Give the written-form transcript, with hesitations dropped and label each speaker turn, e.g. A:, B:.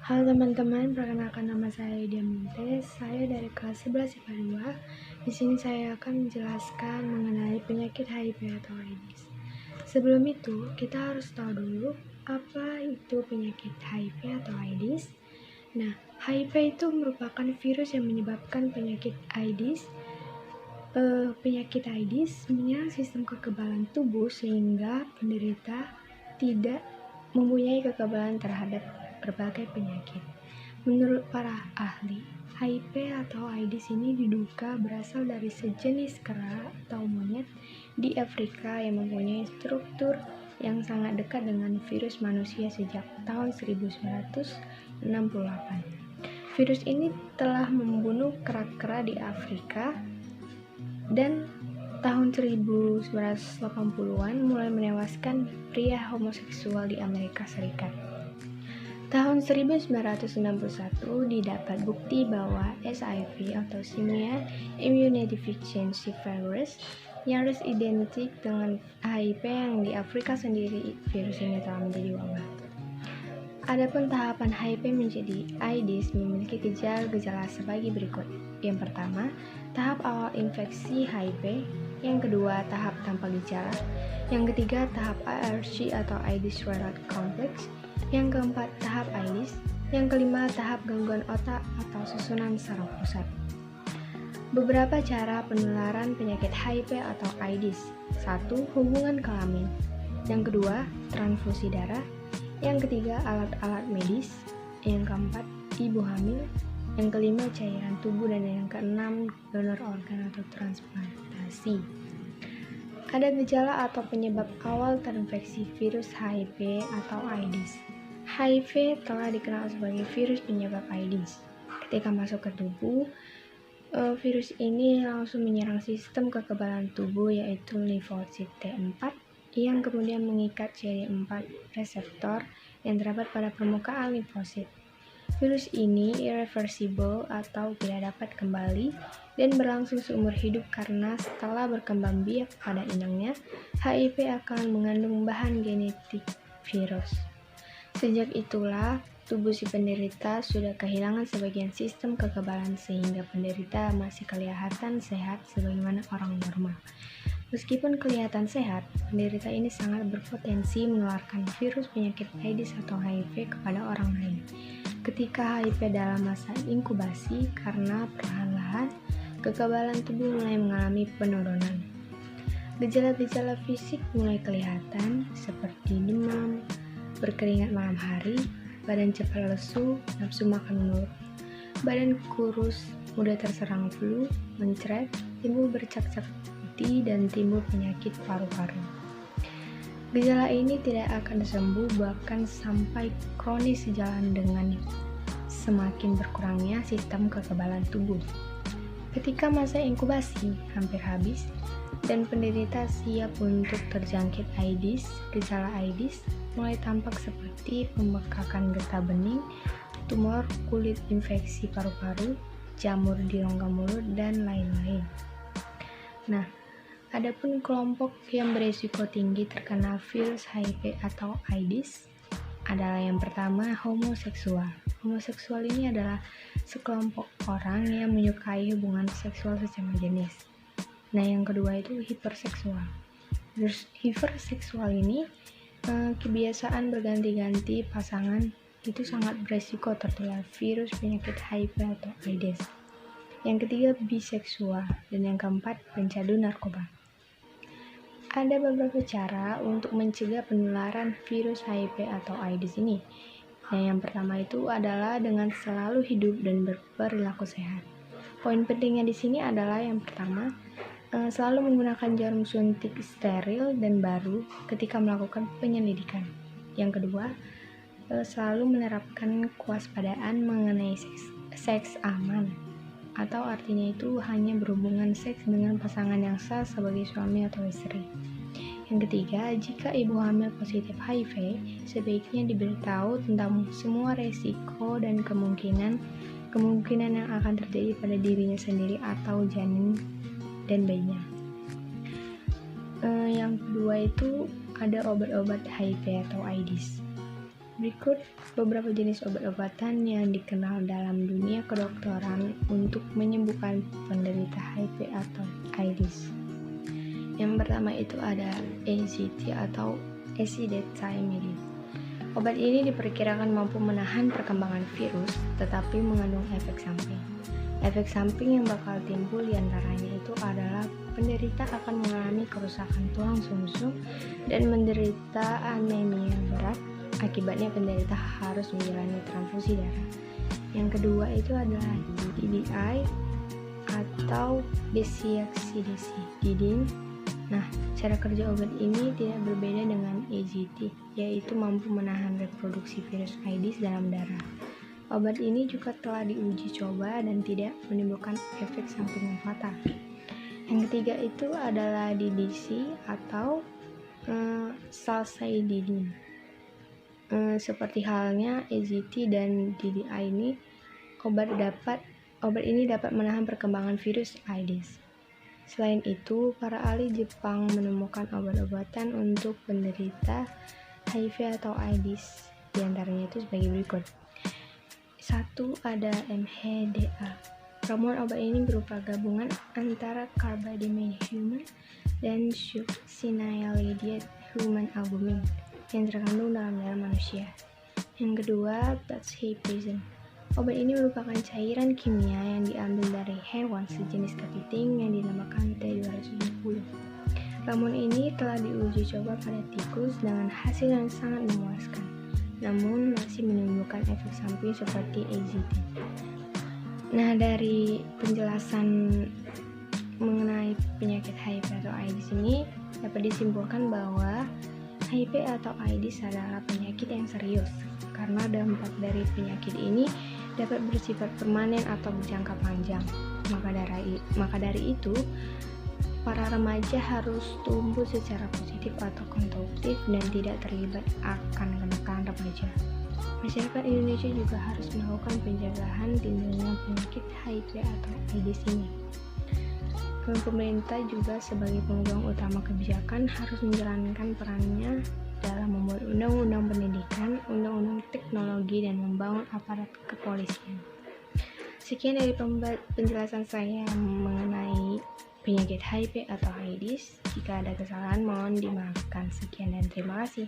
A: Halo teman-teman, perkenalkan nama saya Dian Montes. Saya dari kelas 11 IPA 2. Di sini saya akan menjelaskan mengenai penyakit HIV atau AIDS. Sebelum itu, kita harus tahu dulu apa itu penyakit HIV atau AIDS. Nah, HIV itu merupakan virus yang menyebabkan penyakit AIDS. Penyakit AIDS menyerang sistem kekebalan tubuh sehingga penderita tidak mempunyai kekebalan terhadap berbagai penyakit. Menurut para ahli, HIV atau AIDS ini diduga berasal dari sejenis kera atau monyet di Afrika yang mempunyai struktur yang sangat dekat dengan virus manusia sejak tahun 1968. Virus ini telah membunuh kera-kera di Afrika dan tahun 1980-an mulai menewaskan pria homoseksual di Amerika Serikat. Tahun 1961 didapat bukti bahwa SIV atau Simian Immunodeficiency Virus yang harus identik dengan HIV yang di Afrika sendiri, virus ini telah menjadi wabah. Adapun tahapan HIV menjadi AIDS memiliki gejala-gejala sebagai berikut. Yang pertama, tahap awal infeksi HIV. Yang kedua, tahap tanpa gejala. Yang ketiga, tahap ARC atau AIDS-related complex. Yang keempat, tahap AIDS. Yang kelima, tahap gangguan otak atau susunan saraf pusat. Beberapa cara penularan penyakit HIV atau AIDS. 1. Hubungan kelamin. Yang kedua, transfusi darah. Yang ketiga, alat-alat medis. Yang keempat, ibu hamil. Yang kelima, cairan tubuh. Dan yang keenam, donor organ atau transplantasi. Ada gejala atau penyebab awal terinfeksi virus HIV atau AIDS. HIV telah dikenal sebagai virus penyebab AIDS. Ketika masuk ke tubuh, virus ini langsung menyerang sistem kekebalan tubuh yaitu limfosit T4 yang kemudian mengikat CD4 reseptor yang terdapat pada permukaan limfosit. Virus ini irreversible atau tidak dapat kembali dan berlangsung seumur hidup karena setelah berkembang biak pada inangnya, HIV akan mengandung bahan genetik virus. Sejak itulah, tubuh si penderita sudah kehilangan sebagian sistem kekebalan sehingga penderita masih kelihatan sehat sebagaimana orang normal. Meskipun kelihatan sehat, penderita ini sangat berpotensi menularkan virus penyakit AIDS atau HIV kepada orang lain. Ketika HIV dalam masa inkubasi, karena perlahan-lahan kekebalan tubuh mulai mengalami penurunan. Gejala-gejala fisik mulai kelihatan seperti demam, berkeringat malam hari, badan cepat lesu, nafsu makan menurun, badan kurus, mudah terserang flu, mencret, timbul bercak-cak putih, dan timbul penyakit paru-paru. Gejala ini tidak akan sembuh bahkan sampai kronis sejalan dengan semakin berkurangnya sistem kekebalan tubuh. Ketika masa inkubasi hampir habis dan penderita siap untuk terjangkit AIDS, gejala AIDS mulai tampak seperti pembekakan getah bening, tumor kulit, infeksi paru-paru, jamur di rongga mulut, dan lain-lain. Nah, adapun kelompok yang berisiko tinggi terkena virus HIV atau AIDS adalah yang pertama, homoseksual. Homoseksual ini adalah sekelompok orang yang menyukai hubungan seksual sesama jenis. Nah, yang kedua itu hiperseksual. Hiperseksual ini kebiasaan berganti-ganti pasangan itu sangat beresiko tertular virus penyakit HIV atau AIDS. Yang ketiga, biseksual. Dan yang keempat, pencandu narkoba. Ada beberapa cara untuk mencegah penularan virus HIV atau AIDS ini. Nah, yang pertama itu adalah dengan selalu hidup dan berperilaku sehat. Poin pentingnya di sini adalah yang pertama, selalu menggunakan jarum suntik steril dan baru ketika melakukan penyelidikan. Yang kedua, selalu menerapkan kewaspadaan mengenai seks aman, atau artinya itu hanya berhubungan seks dengan pasangan yang sah sebagai suami atau istri. Yang ketiga, jika ibu hamil positif HIV, sebaiknya diberitahu tentang semua resiko dan kemungkinan yang akan terjadi pada dirinya sendiri atau janin dan bayinya. Yang kedua itu ada obat-obat HIV atau AIDS. Berikut beberapa jenis obat-obatan yang dikenal dalam dunia kedokteran untuk menyembuhkan penderita HIV atau AIDS. Yang pertama itu ada AZT atau Azidetamidine. Obat ini diperkirakan mampu menahan perkembangan virus, tetapi mengandung efek samping. Efek samping yang bakal timbul diantaranya itu adalah penderita akan mengalami kerusakan tulang sumsum dan menderita anemia berat. Akibatnya penderita harus menjalani transfusi darah. Yang kedua itu adalah DDI atau desoxyribonucleic. Nah, cara kerja obat ini tidak berbeda dengan AZT, yaitu mampu menahan reproduksi virus AIDS dalam darah. Obat ini juga telah diuji coba dan tidak menimbulkan efek samping yang fatal. Yang ketiga itu adalah DDC atau salsartan. Seperti halnya AZT dan DDI ini, obat ini dapat menahan perkembangan virus AIDS. Selain itu, para ahli Jepang menemukan obat-obatan untuk penderita HIV atau AIDS. Di antaranya itu sebagai berikut. 1. Ada MHDA. Ramuan obat ini berupa gabungan antara carbamide human dan succinylate human albumin yang terkandung dalam darah manusia. Yang kedua, Doxycycline. Obat ini merupakan cairan kimia yang diambil dari hewan sejenis kepiting yang dinamakan T270. Ramuan ini telah diuji coba pada tikus dengan hasil yang sangat memuaskan, namun masih menimbulkan efek samping seperti AZT. Nah, dari penjelasan mengenai penyakit HIV atau AIDS ini dapat disimpulkan bahwa HIV atau AIDS adalah penyakit yang serius karena dampak dari penyakit ini dapat bersifat permanen atau berjangka panjang. Maka dari itu, para remaja harus tumbuh secara positif atau konstruktif dan tidak terlibat akan kenakalan remaja. Masyarakat Indonesia juga harus melakukan pencegahan timbulnya penyakit HIV atau AIDS ini. Pemerintah juga sebagai pemegang utama kebijakan harus menjalankan perannya dalam membuat undang-undang pendidikan, undang-undang teknologi, dan membangun aparat kepolisian. Sekian dari penjelasan saya mengenai penyakit HIV atau AIDS. Jika ada kesalahan mohon dimaafkan. Sekian dan terima kasih.